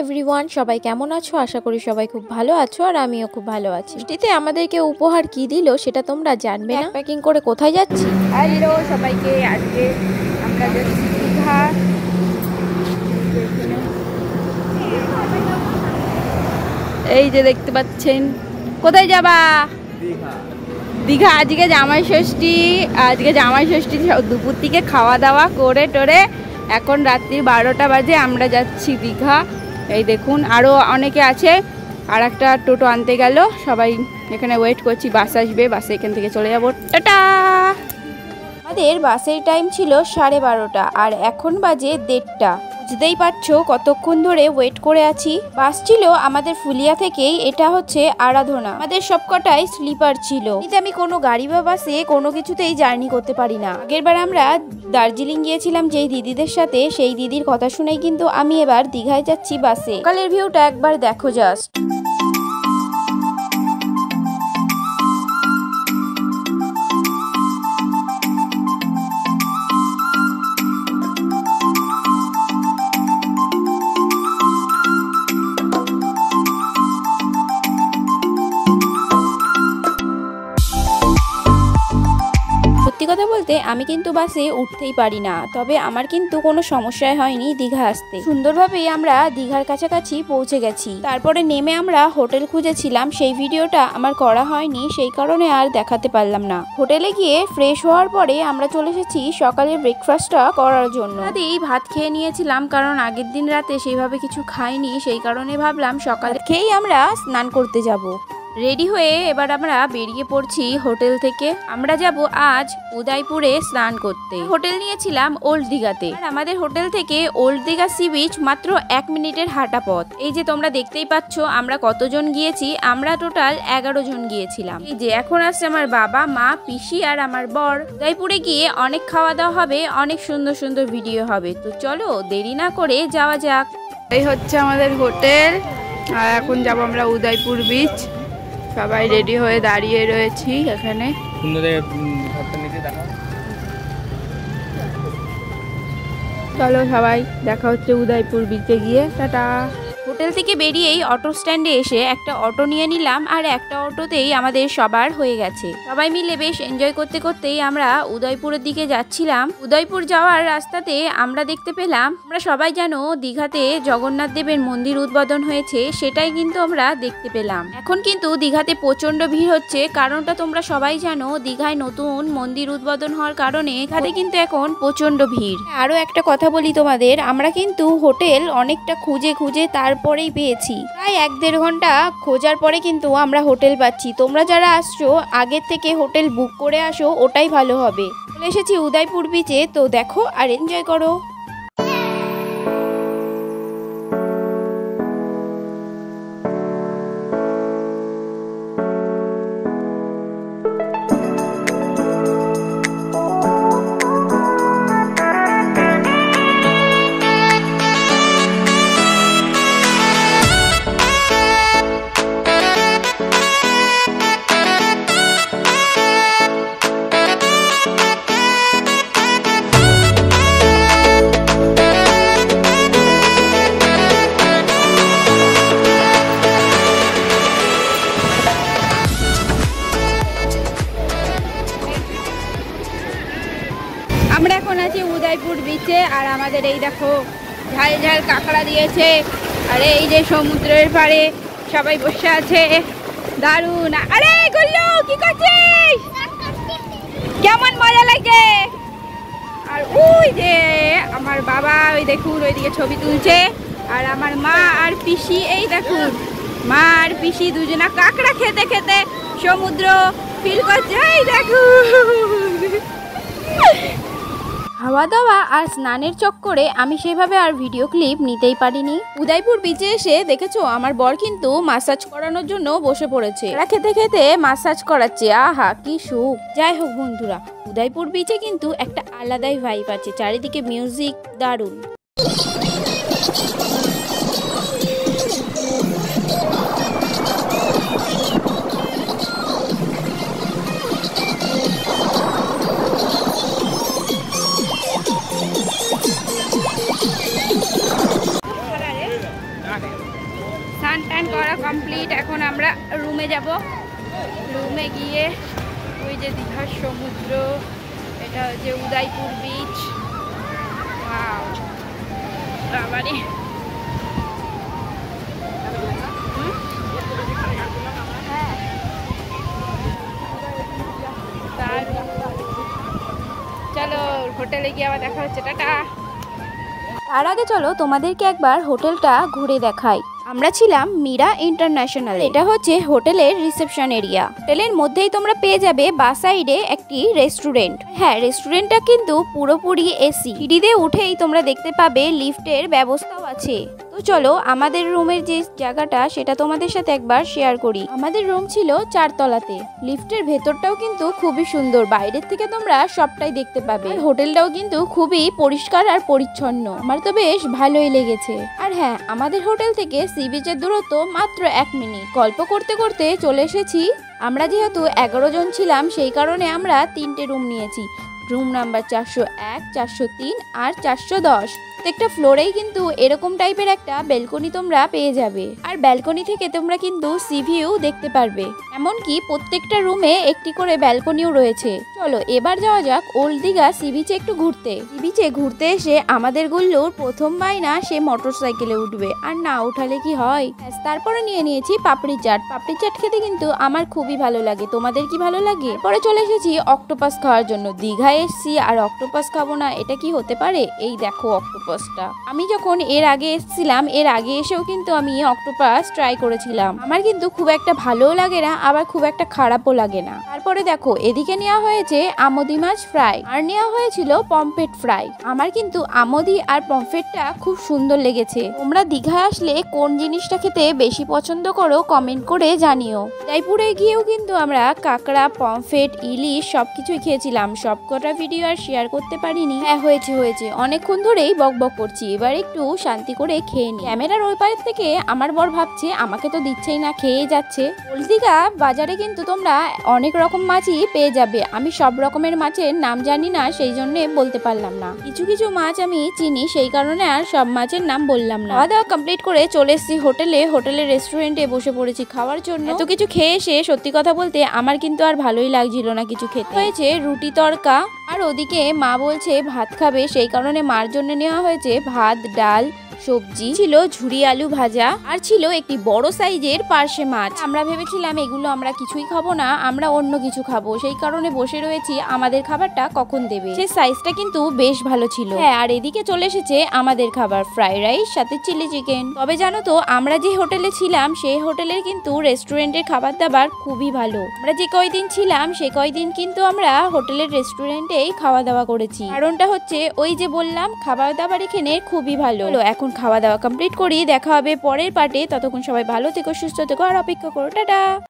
Everyone, সবাই কেমন আছো? আশা করি সবাই খুব ভালো আছো আর আমিও খুব ভালো আছি। বৃষ্টিতে আমাদেরকে উপহার কি দিল সেটা তোমরা জানবে না। প্যাকিং করে কোথায় যাচ্ছি? হ্যালো সবাইকে, আজকে আমরা যাচ্ছি দীঘা। এই যে দেখতে পাচ্ছেন, কোথায় যাবা? দীঘা। আজকে জামাই ষষ্ঠী। দুপুর থেকে খাওয়া দাওয়া করে টোরে এখন রাত্রি 12টা বাজে, আমরা যাচ্ছি দীঘা। এই দেখুন আরও অনেকে আছে, আর একটা টোটো আনতে গেল, সবাই এখানে ওয়েট করছি, বাস আসবে, বাসে এখান থেকে চলে যাবো। টাটা। আমাদের বাসের টাইম ছিল 12:30 আর এখন বাজে 1:30। বুঝতেই পারছো কতক্ষণ ধরে ওয়েট করে আছি। বাস ছিল আমাদের ফুলিয়া থেকেই, এটা হচ্ছে আরাধনা। আমাদের সবকটাই স্লিপার ছিল। আমি কোনো গাড়ি বা বাসে কোনো কিছুতেই জার্নি করতে পারি না। আগেরবার আমরা দার্জিলিং গিয়েছিলাম যেই দিদিদের সাথে, সেই দিদির কথা শুনেই কিন্তু আমি এবার দীঘায় যাচ্ছি বাসে। সকালের ভিউটা একবার দেখো জাস্ট। সত্যি কথা বলতে আমি কিন্তু বাসে উঠতেই পারি না, তবে আমার কিন্তু কোনো সমস্যাই হয়নি দীঘা আসতে। সুন্দরভাবেই আমরা দীঘার কাছাকাছি পৌঁছে গেছি। তারপরে নেমে আমরা হোটেল খুঁজেছিলাম, সেই ভিডিওটা আমার করা হয়নি, সেই কারণে আর দেখাতে পারলাম না। হোটেলে গিয়ে ফ্রেশ হওয়ার পরে আমরা চলে এসেছি সকালের ব্রেকফাস্টটা করার জন্য। এই ভাত খেয়ে নিয়েছিলাম, কারণ আগের দিন রাতে সেইভাবে কিছু খাইনি, সেই কারণে ভাবলাম সকালে খেয়েই আমরা স্নান করতে যাব। রেডি হয়ে এবার আমরা বেরিয়ে পড়ছি হোটেল থেকে। আমরা যাব আজ উদয়পুরে স্নান করতে। হোটেল নিয়েছিলাম ওল্ড দীঘাতে, আর আমাদের হোটেল থেকে ওল্ড দীঘা সি বিচ মাত্র 1 মিনিটের হাঁটা পথ। এই যে তোমরা দেখতেই পাচ্ছ আমরা কতজন গিয়েছি, আমরা টোটাল 11 জন গিয়েছিলাম। এই যে এখন আসছে আমার বাবা, মা, পিসি আর আমার বর। উদয়পুরে গিয়ে অনেক খাওয়া দাওয়া হবে, অনেক সুন্দর সুন্দর ভিডিও হবে। তো চলো দেরি না করে যাওয়া যাক। এই হচ্ছে আমাদের হোটেল, আর এখন যাব আমরা উদয়পুর বিচ। সবাই রেডি হয়ে দাঁড়িয়ে রয়েছি এখানে। চলো সবাই দেখা হচ্ছে উদয়পুর বিচে গিয়ে। টাটা। হোটেল থেকে বেরিয়েই অটো স্ট্যান্ডে এসে একটা অটো নিয়ে নিলাম, আর একটা অটোতেই আমাদের সবার হয়ে গেছে। সবাই মিলে বেশ এনজয় করতে করতেই আমরা উদয়পুরের দিকে যাচ্ছিলাম। উদয়পুর যাওয়ার রাস্তাতে আমরা দেখতে পেলাম, আমরা সবাই জানো দীঘাতে জগন্নাথ দেবের মন্দির উদ্বোধন হয়েছে, সেটাই কিন্তু আমরা দেখতে পেলাম। এখন কিন্তু দীঘাতে প্রচন্ড ভিড় হচ্ছে, কারণটা তোমরা সবাই জানো, দীঘায় নতুন মন্দির উদ্বোধন হওয়ার কারণে এখানে কিন্তু এখন প্রচন্ড ভিড়। আরো একটা কথা বলি তোমাদের, আমরা কিন্তু হোটেল অনেকটা খুঁজে খুঁজে তারপরেই পেয়েছি। প্রায় 1-1.5 ঘন্টা খোঁজার পরে কিন্তু আমরা হোটেল পাচ্ছি। তোমরা যারা আসছো আগের থেকে হোটেল বুক করে আসো, ওটাই ভালো হবে। চলে এসেছি উদয়পুর বিচে, তো দেখো আর এনজয় করো। আমরা এখন আছি উদয়পুর বিচে, আর আমাদের এই দেখো ঝাল ঝাল কাঁকড়া দিয়েছে, আর এই যে সমুদ্রের পাড়ে সবাই বসে আছে, দারুণ। আরে গুল্লু কি করছিস? কেমন মজা লাগছে? আর ওই যে আমার বাবা, ওই দেখুন ওইদিকে ছবি তুলছে, আর আমার মা আর পিসি, এই দেখুন মা আর পিসি দুজনা কাঁকড়া খেতে খেতে সমুদ্র ফিল করছে। এই দেখুন। খাওয়া দাওয়া আর স্নানের চক্করে আমি সেভাবে আর ভিডিও ক্লিপ নিতেই পারিনি। উদয়পুর বিচে এসে দেখেছো আমার বর কিন্তু মাসাজ করানোর জন্য বসে পড়েছে। এরা খেতে খেতে মাসাজ করাচ্ছে, আহা কি সুখ। যাই হোক বন্ধুরা, উদয়পুর বিচে কিন্তু একটা আলাদাই ভাইব আছে, চারিদিকে মিউজিক, দারুণ। স্নান টান করা কমপ্লিট। এখন আমরা রুমে যাব। রুমে গিয়ে ওই যে দীঘার সমুদ্র, এটা হচ্ছে উদয়পুর বিচ। ওয়াও বাবারে, চলো হোটেলে গিয়ে আবার দেখা হচ্ছে, টাটা। তার আগে চলো তোমাদেরকে একবার হোটেলটা ঘুরে দেখাই। আমরা ছিলাম মীরা ইন্টারন্যাশনাল। এটা হচ্ছে হোটেলের রিসেপশন এরিয়া। হোটেলের মধ্যেই তোমরা পেয়ে যাবে বা সাইডে একটি রেস্টুরেন্ট। হ্যাঁ, রেস্টুরেন্টটা কিন্তু পুরোপুরি এসি। সিঁড়িতে উঠেই তোমরা দেখতে পাবে লিফটের ব্যবস্থাও আছে। তো চলো আমাদের রুমের যে জায়গাটা সেটা তোমাদের সাথে একবার শেয়ার করি। আমাদের রুম ছিল 4 তলাতে। লিফটের ভেতরটাও কিন্তু খুবই সুন্দর, বাইরের থেকে তোমরা সবটাই দেখতে পাবে। হোটেলটাও কিন্তু খুবই পরিষ্কার আর পরিচ্ছন্ন। আমার তো বেশ ভালোই লেগেছে। আর হ্যাঁ, আমাদের হোটেল থেকে সি বিচের দূরত্ব মাত্র 1 মিনিট। গল্প করতে করতে চলে এসেছি। আমরা যেহেতু 11 জন ছিলাম সেই কারণে আমরা 3টে রুম নিয়েছি। রুম নাম্বার 401, 403 আর 410। প্রত্যেকটা ফ্লোরেই কিন্তু এরকম টাইপের একটা ব্যালকনি তোমরা পেয়ে যাবে। আর ব্যালকনি থেকে তোমরা কিন্তু সি ভিউ দেখতে পারবে। এমনকি প্রত্যেকটা রুমে একটি করে ব্যালকনিও রয়েছে। চলো এবার যাওয়া যাক ওল্ড দীঘা সি বিচে একটু ঘুরতে। সি বিচে ঘুরতে এসে আমাদের গুল্লুর প্রথম বায়না সে মোটর সাইকেলে উঠবে, আর না উঠালে কি হয়। তারপরে নিয়ে নিয়েছি পাপড়ি চাট। পাপড়ি চাট খেতে কিন্তু আমার খুবই ভালো লাগে। তোমাদের কি ভালো লাগে? পরে চলে এসেছি অক্টোপাস খাওয়ার জন্য। দীঘায় এসেছি আর অক্টোপাস খাবো না, এটা কি হতে পারে? এই দেখো অক্টোপাস। আমি যখন এর আগে এসেছিলাম, এর আগে এসেও কিন্তু আমি অক্টোপাস ট্রাই করেছিলাম। আমার কিন্তু খুব একটা ভালোও লাগে না, আবার খুব একটা খারাপও লাগে না। তারপরে দেখো এদিকে নেওয়া হয়েছে আমোদি মাছ ফ্রাই, আর নেওয়া হয়েছিল পমফ্রেট ফ্রাই। আমার কিন্তু আমোদি আর পমফ্রেটটা খুব সুন্দর লেগেছে। তোমরা দীঘায় আসলে কোন জিনিসটা খেতে বেশি পছন্দ করো কমেন্ট করে জানিও। জয়পুরে গিয়েও কিন্তু আমরা কাঁকড়া, পমফ্রেট, ইলিশ সবকিছুই খেয়েছিলাম। সবকটা ভিডিও আর শেয়ার করতে পারিনি। হ্যাঁ হয়েছে, অনেকক্ষণ ধরেই বক করছি, এবার একটু শান্তি করে খেয়ে নি। ক্যামেরার ওই পাশ থেকে আমার বর ভাবছে আমাকে তো দিচ্ছেই না, খেয়ে যাচ্ছে। ওল্ড দীঘা বাজারে কিন্তু তোমরা অনেক রকম মাছই পেয়ে যাবে। আমি সব রকমের মাছের নাম জানি না, সেই জন্য বলতে পারলাম না। কিছু কিছু মাছ আমি চিনি, সেই কারণে আর সব মাছের নাম বললাম না। খাওয়া দাওয়া কমপ্লিট করে চলে এসেছি হোটেলের রেস্টুরেন্টে বসে পড়েছি খাওয়ার জন্য। এত কিছু খেয়ে এসে সত্যি কথা বলতে আমার কিন্তু আর ভালোই লাগছিল না কিছু খেতে। হয়েছে রুটি তড়কা, আর ওদিকে মা বলছে ভাত খাবে, সেই কারণে মার জন্য নেওয়া হয়েছে ভাত, ডাল, সবজি ছিল, ঝুরি আলু ভাজা, আর ছিল একটি বড় সাইজের পার্শে মাছ। আমরা ভেবেছিলাম এগুলো আমরা কিছুই খাবো না, আমরা অন্য কিছু খাবো, সেই কারণে বসে রয়েছি আমাদের খাবারটা কখন দেবে। সেই সাইজটা কিন্তু বেশ ভালো ছিল। হ্যাঁ, আর এদিকে চলে এসেছে আমাদের খাবার, ফ্রাইড রাইস সাথে চিলি চিকেন। তবে জানো তো আমরা যে হোটেলে ছিলাম সেই হোটেলের কিন্তু রেস্টুরেন্টের খাবার দাবার খুবই ভালো। আমরা যে কয়দিন ছিলাম সে কয়দিন কিন্তু আমরা হোটেলের রেস্টুরেন্টেই খাওয়া দাওয়া করেছি। কারণটা হচ্ছে ওই যে বললাম খাবার দাবার এখানে খুবই ভালো। এখন খাওয়া দাওয়া কমপ্লিট করি, দেখা হবে পরের পার্টে। ততক্ষণ সবাই ভালো থেকো, সুস্থ থেকো আর অপেক্ষা করো। টাটা।